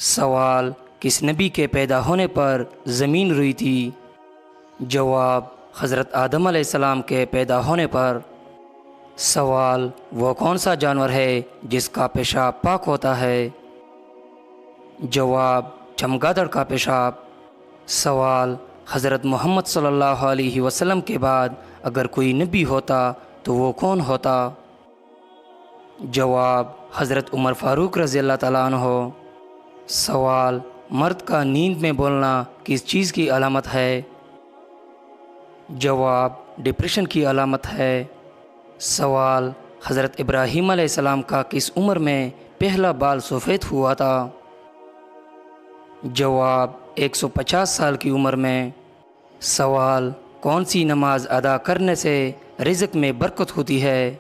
سوال: کس نبی کے پیدا ہونے پر زمین روئی تھی؟ جواب: حضرت آدم علیہ السلام کے پیدا ہونے پر۔ سوال: وہ کون سا جانور ہے جس کا پیشاب پاک ہوتا ہے؟ جواب: چمگادڑ کا پیشاب۔ سوال: حضرت محمد صلی اللہ علیہ وسلم کے بعد اگر کوئی نبی ہوتا تو وہ کون ہوتا؟ جواب: حضرت عمر فاروق رضی اللہ تعالیٰ عنہ۔ سوال: مرد کا نیند میں بولنا کس چیز کی علامت ہے؟ جواب: ڈپریشن کی علامت ہے۔ سوال: حضرت ابراہیم علیہ السلام کا کس عمر میں پہلا بال سفید ہوا تھا؟ جواب: 150 سال کی عمر میں۔ سوال: کون سی نماز ادا کرنے سے رزق میں برکت ہوتی ہے؟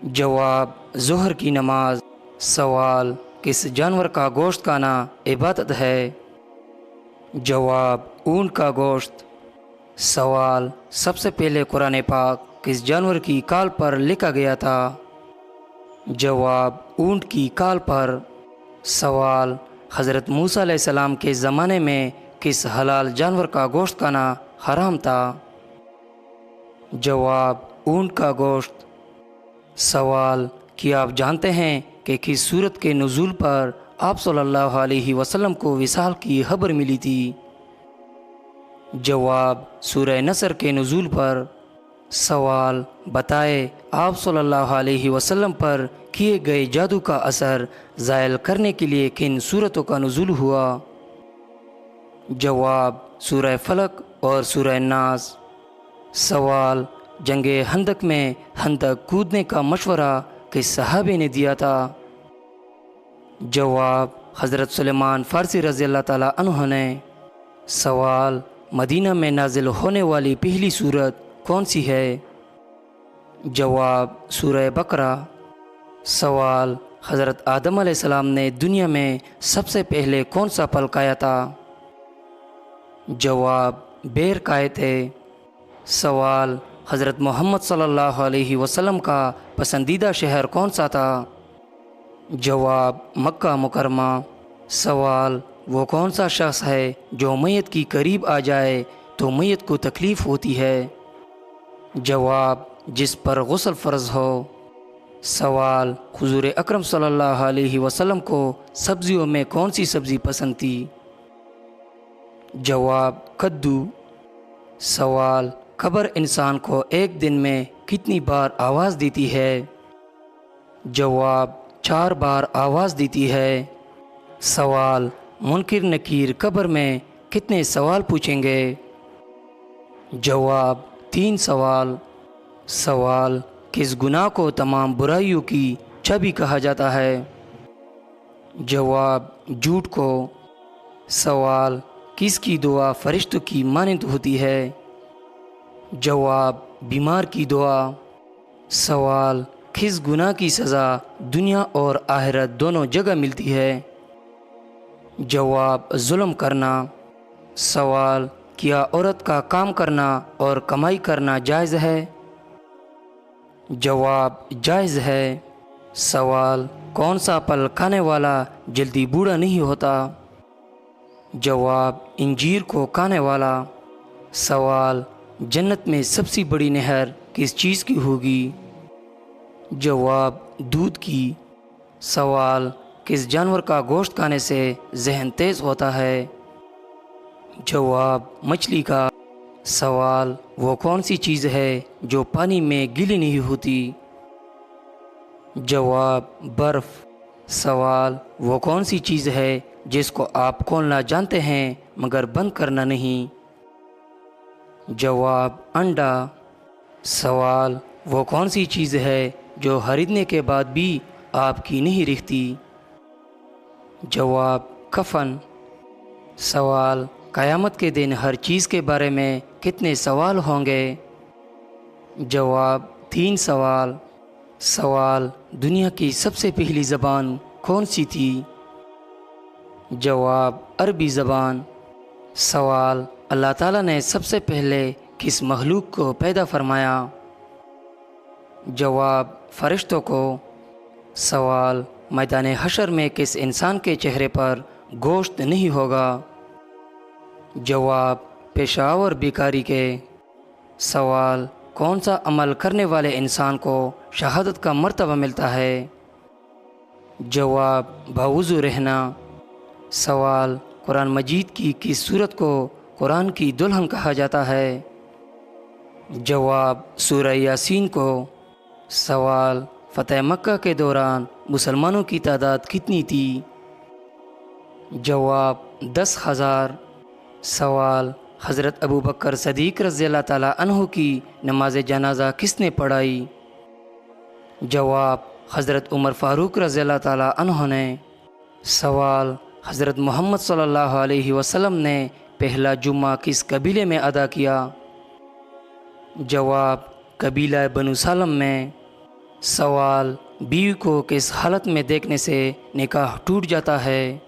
جواب: ظہر کی نماز۔ سوال: کس جانور کا گوشت کھانا عبادت ہے؟ جواب: اونٹ کا گوشت۔ سوال: سب سے پہلے قرآن پاک کس جانور کی کال پر لکھا گیا تھا؟ جواب: اونٹ کی کال پر۔ سوال: حضرت موسیٰ علیہ السلام کے زمانے میں کس حلال جانور کا گوشت کھانا حرام تھا؟ جواب: اونٹ کا گوشت۔ سوال: کیا آپ جانتے ہیں کہ کس سورت کے نزول پر آپ صلی اللہ علیہ وسلم کو وصال کی خبر ملی تھی؟ جواب: سورہ نصر کے نزول پر۔ سوال: بتائے آپ صلی اللہ علیہ وسلم پر کیے گئے جادو کا اثر زائل کرنے کے لیے کن سورتوں کا نزول ہوا؟ جواب: سورہ فلق اور سورہ ناس۔ سوال: جنگ خندق میں خندق کودنے کا مشورہ کس صحابی نے دیا تھا؟ جواب: حضرت سلیمان فارسی رضی اللہ تعالیٰ عنہ نے۔ سوال: مدینہ میں نازل ہونے والی پہلی سورت کون سی ہے؟ جواب: سورہ بقرہ۔ سوال: حضرت آدم علیہ السلام نے دنیا میں سب سے پہلے کون سا پھل کھایا تھا؟ جواب: بیر کھائے تھے۔ سوال: حضرت محمد صلی اللہ علیہ وسلم کا پسندیدہ شہر کون سا تھا؟ جواب: مکہ مکرمہ۔ سوال: وہ کون سا شخص ہے جو میت کی قریب آ جائے تو میت کو تکلیف ہوتی ہے؟ جواب: جس پر غسل فرض ہو۔ سوال: حضور اکرم صلی اللہ علیہ وسلم کو سبزیوں میں کون سی سبزی پسند تھی؟ جواب: کدو۔ سوال: قبر انسان کو ایک دن میں کتنی بار آواز دیتی ہے؟ جواب: 4 بار آواز دیتی ہے۔ سوال: منکر نکیر قبر میں کتنے سوال پوچھیں گے؟ جواب: 3 سوال۔ سوال: کس گناہ کو تمام برائیوں کی چابی کہا جاتا ہے؟ جواب: جھوٹ کو۔ سوال: کس کی دعا فرشتوں کی مانند ہوتی ہے؟ جواب: بیمار کی دعا۔ سوال: کس گناہ کی سزا دنیا اور آخرت دونوں جگہ ملتی ہے؟ جواب: ظلم کرنا۔ سوال: کیا عورت کا کام کرنا اور کمائی کرنا جائز ہے؟ جواب: جائز ہے۔ سوال: کون سا پھل کھانے والا جلدی بوڑھا نہیں ہوتا؟ جواب: انجیر کو کھانے والا۔ سوال: جنت میں سب سے بڑی نہر کس چیز کی ہوگی؟ جواب: دودھ کی۔ سوال: کس جانور کا گوشت کھانے سے ذہن تیز ہوتا ہے؟ جواب: مچھلی کا۔ سوال: وہ کون سی چیز ہے جو پانی میں گیلی نہیں ہوتی؟ جواب: برف۔ سوال: وہ کون سی چیز ہے جس کو آپ کھولنا جانتے ہیں مگر بند کرنا نہیں؟ جواب: انڈا۔ سوال: وہ کون سی چیز ہے جو خریدنے کے بعد بھی آپ کی نہیں رہتی؟ جواب: کفن۔ سوال: قیامت کے دن ہر چیز کے بارے میں کتنے سوال ہوں گے؟ جواب: 3 سوال۔ سوال: دنیا کی سب سے پہلی زبان کون سی تھی؟ جواب: عربی زبان۔ سوال: اللہ تعالیٰ نے سب سے پہلے کس مخلوق کو پیدا فرمایا؟ جواب: فرشتوں کو۔ سوال: میدان حشر میں کس انسان کے چہرے پر گوشت نہیں ہوگا؟ جواب پیشہ ور بیکاری کے۔ سوال کون سا عمل کرنے والے انسان کو شہادت کا مرتبہ ملتا ہے؟ جواب باوضو رہنا۔ سوال قرآن مجید کی کس سورت کو قرآن کی دلہن کہا جاتا ہے؟ جواب سورہ یاسین کو۔ سوال فتح مکہ کے دوران مسلمانوں کی تعداد کتنی تھی؟ جواب 10,000۔ سوال حضرت ابو بکر صدیق رضی اللہ تعالیٰ عنہ کی نماز جنازہ کس نے پڑھائی؟ جواب حضرت عمر فاروق رضی اللہ تعالیٰ عنہ نے۔ سوال حضرت محمد صلی اللہ علیہ وسلم نے پہلا جمعہ کس قبیلے میں ادا کیا؟ جواب قبیلہ بنو سالم میں۔ سوال بیوی کو کس حالت میں دیکھنے سے نکاح ٹوٹ جاتا ہے؟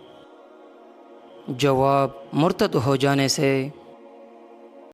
جواب مرتد ہو جانے سے۔